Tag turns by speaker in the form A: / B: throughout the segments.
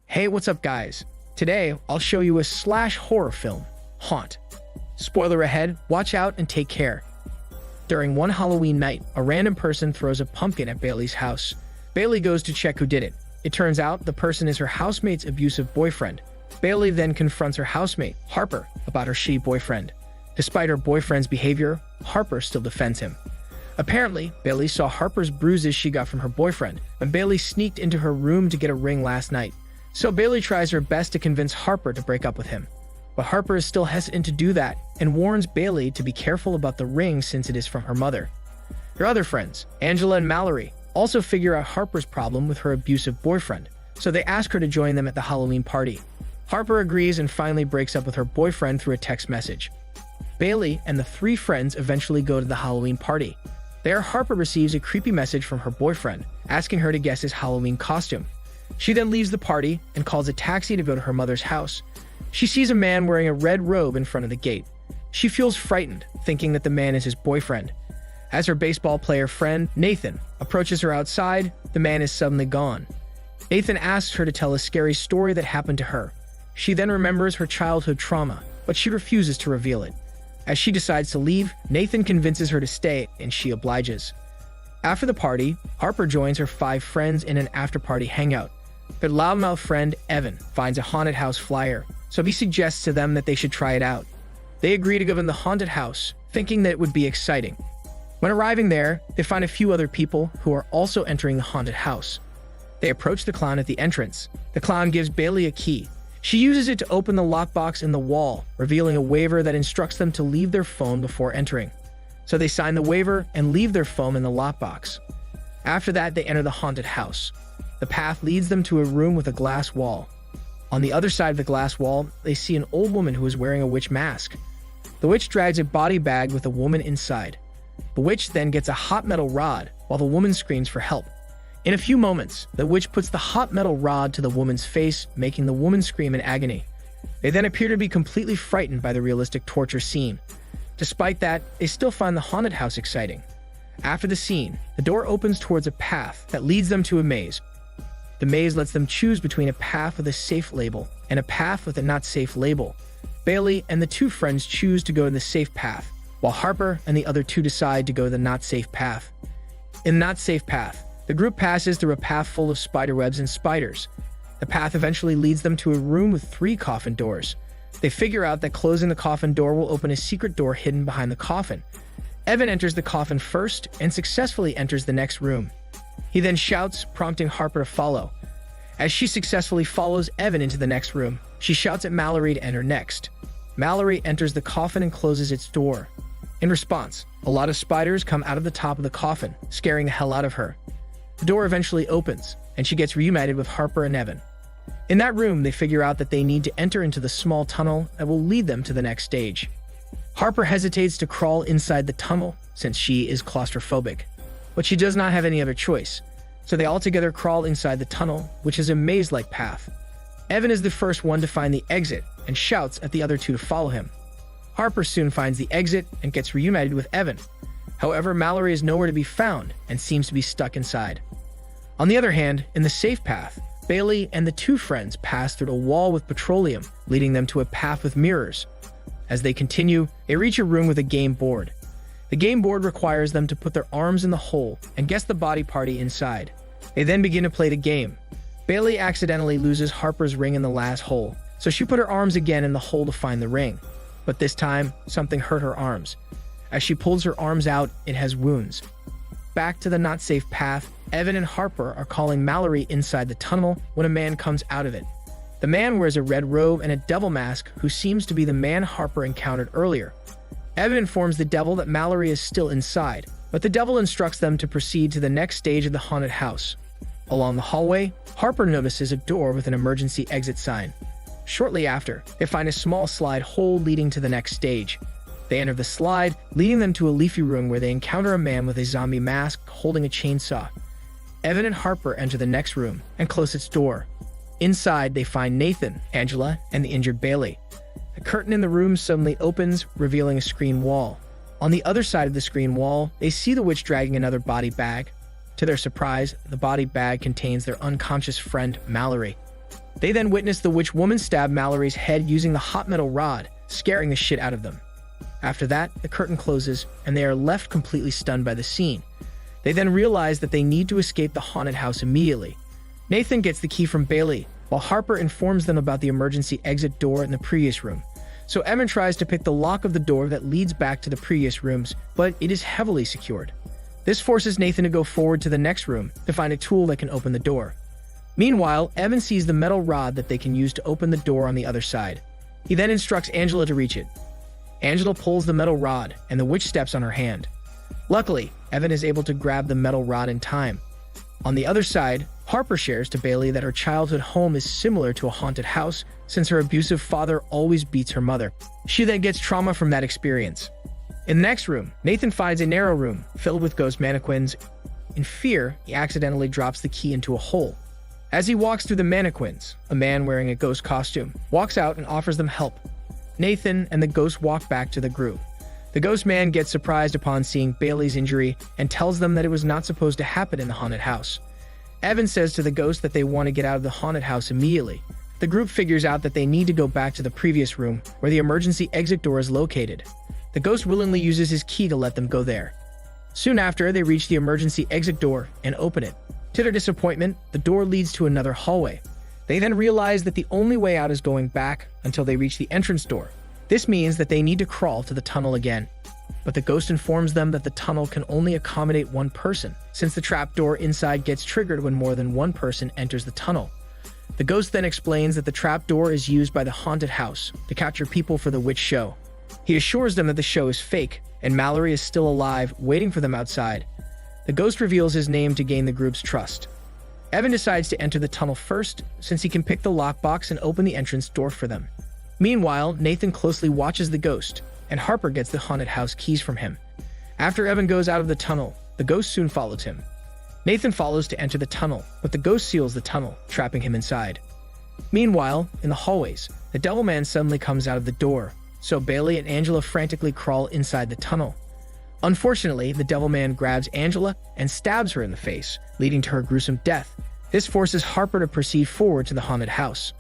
A: Hey, what's up guys? Today, I'll show you a slash horror film, Haunt. Spoiler ahead, watch out and take care. During one Halloween night, a random person throws a pumpkin at Bailey's house. Bailey goes to check who did it. It turns out the person is her housemate's abusive boyfriend. Bailey then confronts her housemate, Harper, about her shitty boyfriend. Despite her boyfriend's behavior, Harper still defends him. Apparently, Bailey saw Harper's bruises she got from her boyfriend when Bailey sneaked into her room to get a ring last night. So Bailey tries her best to convince Harper to break up with him. But Harper is still hesitant to do that and warns Bailey to be careful about the ring since it is from her mother. Her other friends, Angela and Mallory, also figure out Harper's problem with her abusive boyfriend, so they ask her to join them at the Halloween party. Harper agrees and finally breaks up with her boyfriend through a text message. Bailey and the three friends eventually go to the Halloween party. There, Harper receives a creepy message from her boyfriend, asking her to guess his Halloween costume. She then leaves the party and calls a taxi to go to her mother's house. She sees a man wearing a red robe in front of the gate. She feels frightened, thinking that the man is his boyfriend. As her baseball player friend, Nathan, approaches her outside, the man is suddenly gone. Nathan asks her to tell a scary story that happened to her. She then remembers her childhood trauma, but she refuses to reveal it. As she decides to leave, Nathan convinces her to stay, and she obliges. After the party, Harper joins her 5 friends in an after-party hangout. Their loudmouth friend, Evan, finds a haunted house flyer, so he suggests to them that they should try it out. They agree to go in the haunted house, thinking that it would be exciting. When arriving there, they find a few other people who are also entering the haunted house. They approach the clown at the entrance. The clown gives Bailey a key. She uses it to open the lockbox in the wall, revealing a waiver that instructs them to leave their phone before entering. So they sign the waiver and leave their phone in the lockbox. After that, they enter the haunted house. The path leads them to a room with a glass wall. On the other side of the glass wall, they see an old woman who is wearing a witch mask. The witch drags a body bag with a woman inside. The witch then gets a hot metal rod while the woman screams for help. In a few moments, the witch puts the hot metal rod to the woman's face, making the woman scream in agony. They then appear to be completely frightened by the realistic torture scene. Despite that, they still find the haunted house exciting. After the scene, the door opens towards a path that leads them to a maze. The maze lets them choose between a path with a safe label and a path with a not safe label. Bailey and the 2 friends choose to go in the safe path, while Harper and the other 2 decide to go the not safe path. In the not safe path, the group passes through a path full of spiderwebs and spiders. The path eventually leads them to a room with 3 coffin doors. They figure out that closing the coffin door will open a secret door hidden behind the coffin. Evan enters the coffin first and successfully enters the next room. He then shouts, prompting Harper to follow. As she successfully follows Evan into the next room, she shouts at Mallory to enter next. Mallory enters the coffin and closes its door. In response, a lot of spiders come out of the top of the coffin, scaring the hell out of her. The door eventually opens, and she gets reunited with Harper and Evan. In that room, they figure out that they need to enter into the small tunnel that will lead them to the next stage. Harper hesitates to crawl inside the tunnel since she is claustrophobic, but she does not have any other choice, so they all together crawl inside the tunnel, which is a maze-like path. Evan is the first one to find the exit and shouts at the other 2 to follow him. Harper soon finds the exit and gets reunited with Evan. However, Mallory is nowhere to be found and seems to be stuck inside. On the other hand, in the safe path, Bailey and the 2 friends pass through a wall with petroleum, leading them to a path with mirrors. As they continue, they reach a room with a game board. The game board requires them to put their arms in the hole and guess the body party inside. They then begin to play the game. Bailey accidentally loses Harper's ring in the last hole, so she put her arms again in the hole to find the ring. But this time, something hurt her arms. As she pulls her arms out, it has wounds. Back to the not safe path, Evan and Harper are calling Mallory inside the tunnel when a man comes out of it. The man wears a red robe and a devil mask who seems to be the man Harper encountered earlier. Evan informs the devil that Mallory is still inside, but the devil instructs them to proceed to the next stage of the haunted house. Along the hallway, Harper notices a door with an emergency exit sign. Shortly after, they find a small slide hole leading to the next stage. They enter the slide, leading them to a leafy room where they encounter a man with a zombie mask holding a chainsaw. Evan and Harper enter the next room and close its door. Inside, they find Nathan, Angela, and the injured Bailey. The curtain in the room suddenly opens, revealing a screen wall. On the other side of the screen wall, they see the witch dragging another body bag. To their surprise, the body bag contains their unconscious friend, Mallory. They then witness the witch woman stab Mallory's head using the hot metal rod, scaring the shit out of them. After that, the curtain closes, and they are left completely stunned by the scene. They then realize that they need to escape the haunted house immediately. Nathan gets the key from Bailey, while Harper informs them about the emergency exit door in the previous room. So Evan tries to pick the lock of the door that leads back to the previous rooms, but it is heavily secured. This forces Nathan to go forward to the next room to find a tool that can open the door. Meanwhile, Evan sees the metal rod that they can use to open the door on the other side. He then instructs Angela to reach it. Angela pulls the metal rod, and the witch steps on her hand. Luckily, Evan is able to grab the metal rod in time. On the other side, Harper shares to Bailey that her childhood home is similar to a haunted house since her abusive father always beats her mother. She then gets trauma from that experience. In the next room, Nathan finds a narrow room filled with ghost mannequins. In fear, he accidentally drops the key into a hole. As he walks through the mannequins, a man wearing a ghost costume walks out and offers them help. Nathan and the ghost walk back to the group. The ghost man gets surprised upon seeing Bailey's injury and tells them that it was not supposed to happen in the haunted house. Evan says to the ghost that they want to get out of the haunted house immediately. The group figures out that they need to go back to the previous room where the emergency exit door is located. The ghost willingly uses his key to let them go there. Soon after, they reach the emergency exit door and open it. To their disappointment, the door leads to another hallway. They then realize that the only way out is going back until they reach the entrance door. This means that they need to crawl to the tunnel again. But the ghost informs them that the tunnel can only accommodate one person, since the trapdoor inside gets triggered when more than one person enters the tunnel. The ghost then explains that the trapdoor is used by the haunted house to capture people for the witch show. He assures them that the show is fake, and Mallory is still alive, waiting for them outside. The ghost reveals his name to gain the group's trust. Evan decides to enter the tunnel first, since he can pick the lockbox and open the entrance door for them. Meanwhile, Nathan closely watches the ghost, and Harper gets the haunted house keys from him. After Evan goes out of the tunnel, the ghost soon follows him. Nathan follows to enter the tunnel, but the ghost seals the tunnel, trapping him inside. Meanwhile, in the hallways, the Devil Man suddenly comes out of the door, so Bailey and Angela frantically crawl inside the tunnel. Unfortunately, the Devil Man grabs Angela and stabs her in the face, leading to her gruesome death. This forces Harper to proceed forward to the haunted house.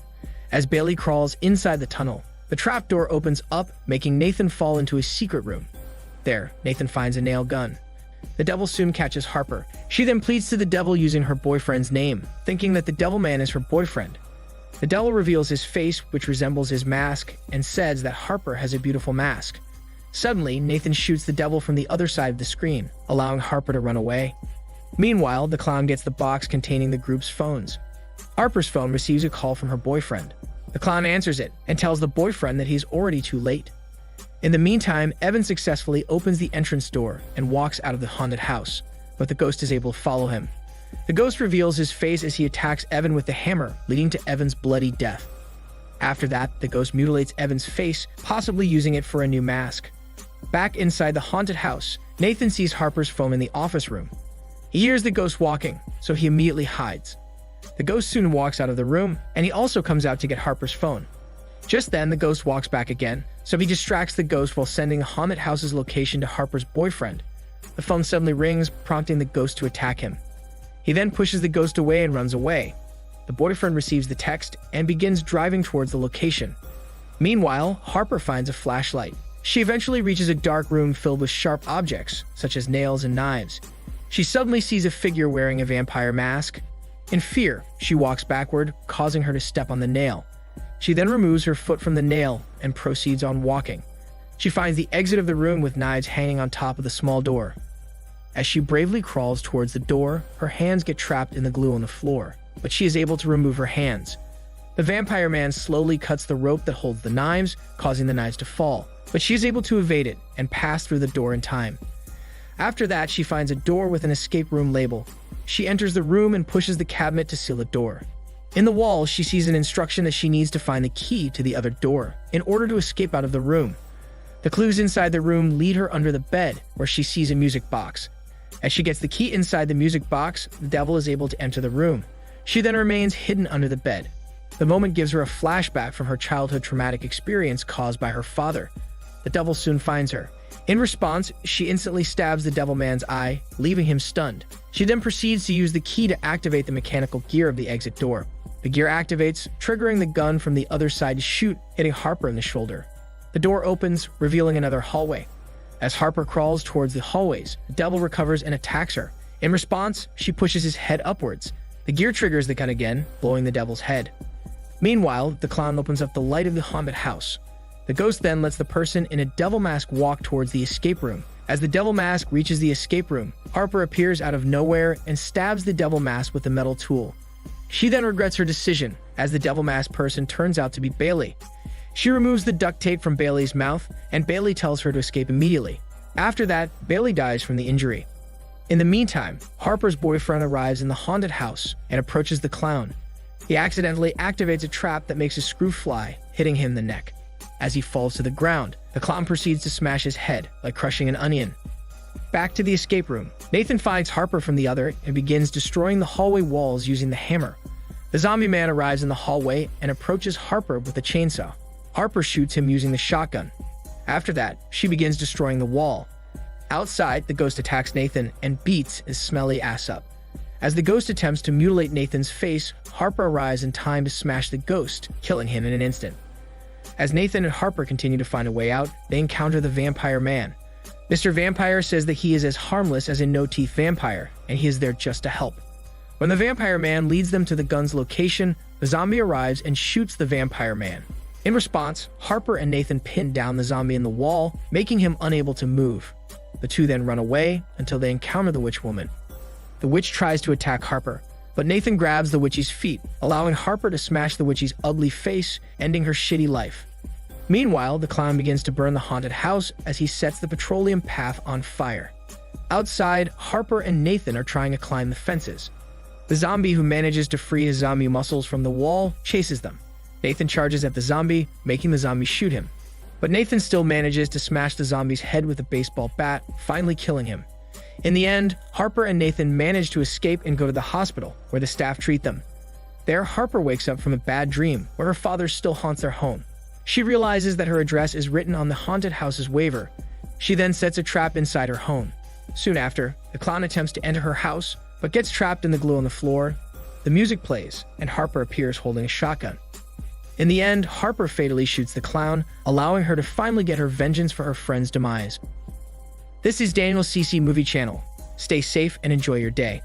A: As Bailey crawls inside the tunnel, the trapdoor opens up, making Nathan fall into a secret room. There, Nathan finds a nail gun. The devil soon catches Harper. She then pleads to the devil using her boyfriend's name, thinking that the Devil Man is her boyfriend. The devil reveals his face, which resembles his mask, and says that Harper has a beautiful mask. Suddenly, Nathan shoots the devil from the other side of the screen, allowing Harper to run away. Meanwhile, the clown gets the box containing the group's phones. Harper's phone receives a call from her boyfriend. The clown answers it and tells the boyfriend that he's already too late. In the meantime, Evan successfully opens the entrance door and walks out of the haunted house, but the ghost is able to follow him. The ghost reveals his face as he attacks Evan with the hammer, leading to Evan's bloody death. After that, the ghost mutilates Evan's face, possibly using it for a new mask. Back inside the haunted house, Nathan sees Harper's phone in the office room. He hears the ghost walking, so he immediately hides. The ghost soon walks out of the room, and he also comes out to get Harper's phone. Just then, the ghost walks back again, so he distracts the ghost while sending the haunted house's location to Harper's boyfriend. The phone suddenly rings, prompting the ghost to attack him. He then pushes the ghost away and runs away. The boyfriend receives the text and begins driving towards the location. Meanwhile, Harper finds a flashlight. She eventually reaches a dark room filled with sharp objects, such as nails and knives. She suddenly sees a figure wearing a vampire mask. In fear, she walks backward, causing her to step on the nail. She then removes her foot from the nail and proceeds on walking. She finds the exit of the room with knives hanging on top of the small door. As she bravely crawls towards the door, her hands get trapped in the glue on the floor, but she is able to remove her hands. The vampire man slowly cuts the rope that holds the knives, causing the knives to fall, but she is able to evade it and pass through the door in time. After that, she finds a door with an escape room label. She enters the room and pushes the cabinet to seal the door. In the wall, she sees an instruction that she needs to find the key to the other door in order to escape out of the room. The clues inside the room lead her under the bed, where she sees a music box. As she gets the key inside the music box, the devil is able to enter the room. She then remains hidden under the bed. The moment gives her a flashback from her childhood traumatic experience caused by her father. The devil soon finds her. In response, she instantly stabs the devil man's eye, leaving him stunned. She then proceeds to use the key to activate the mechanical gear of the exit door. The gear activates, triggering the gun from the other side to shoot, hitting Harper in the shoulder. The door opens, revealing another hallway. As Harper crawls towards the hallways, the devil recovers and attacks her. In response, she pushes his head upwards. The gear triggers the gun again, blowing the devil's head. Meanwhile, the clown opens up the light of the haunted house. The ghost then lets the person in a devil mask walk towards the escape room. As the devil mask reaches the escape room, Harper appears out of nowhere and stabs the devil mask with a metal tool. She then regrets her decision, as the devil mask person turns out to be Bailey. She removes the duct tape from Bailey's mouth, and Bailey tells her to escape immediately. After that, Bailey dies from the injury. In the meantime, Harper's boyfriend arrives in the haunted house and approaches the clown. He accidentally activates a trap that makes a screw fly, hitting him in the neck. As he falls to the ground, the clown proceeds to smash his head, like crushing an onion. Back to the escape room, Nathan finds Harper from the other and begins destroying the hallway walls using the hammer. The zombie man arrives in the hallway and approaches Harper with a chainsaw. Harper shoots him using the shotgun. After that, she begins destroying the wall. Outside, the ghost attacks Nathan and beats his smelly ass up. As the ghost attempts to mutilate Nathan's face, Harper arrives in time to smash the ghost, killing him in an instant. As Nathan and Harper continue to find a way out, they encounter the vampire man. Mr. Vampire says that he is as harmless as a no-teeth vampire, and he is there just to help. When the vampire man leads them to the gun's location, the zombie arrives and shoots the vampire man. In response, Harper and Nathan pin down the zombie in the wall, making him unable to move. The two then run away until they encounter the witch woman. The witch tries to attack Harper, but Nathan grabs the witch's feet, allowing Harper to smash the witch's ugly face, ending her shitty life. Meanwhile, the clown begins to burn the haunted house as he sets the petroleum path on fire. Outside, Harper and Nathan are trying to climb the fences. The zombie who manages to free his zombie muscles from the wall chases them. Nathan charges at the zombie, making the zombie shoot him. But Nathan still manages to smash the zombie's head with a baseball bat, finally killing him. In the end, Harper and Nathan manage to escape and go to the hospital, where the staff treat them. There, Harper wakes up from a bad dream, where her father still haunts their home. She realizes that her address is written on the haunted house's waiver. She then sets a trap inside her home. Soon after, the clown attempts to enter her house, but gets trapped in the glue on the floor. The music plays, and Harper appears holding a shotgun. In the end, Harper fatally shoots the clown, allowing her to finally get her vengeance for her friend's demise. This is Daniel CC Movie Channel. Stay safe and enjoy your day.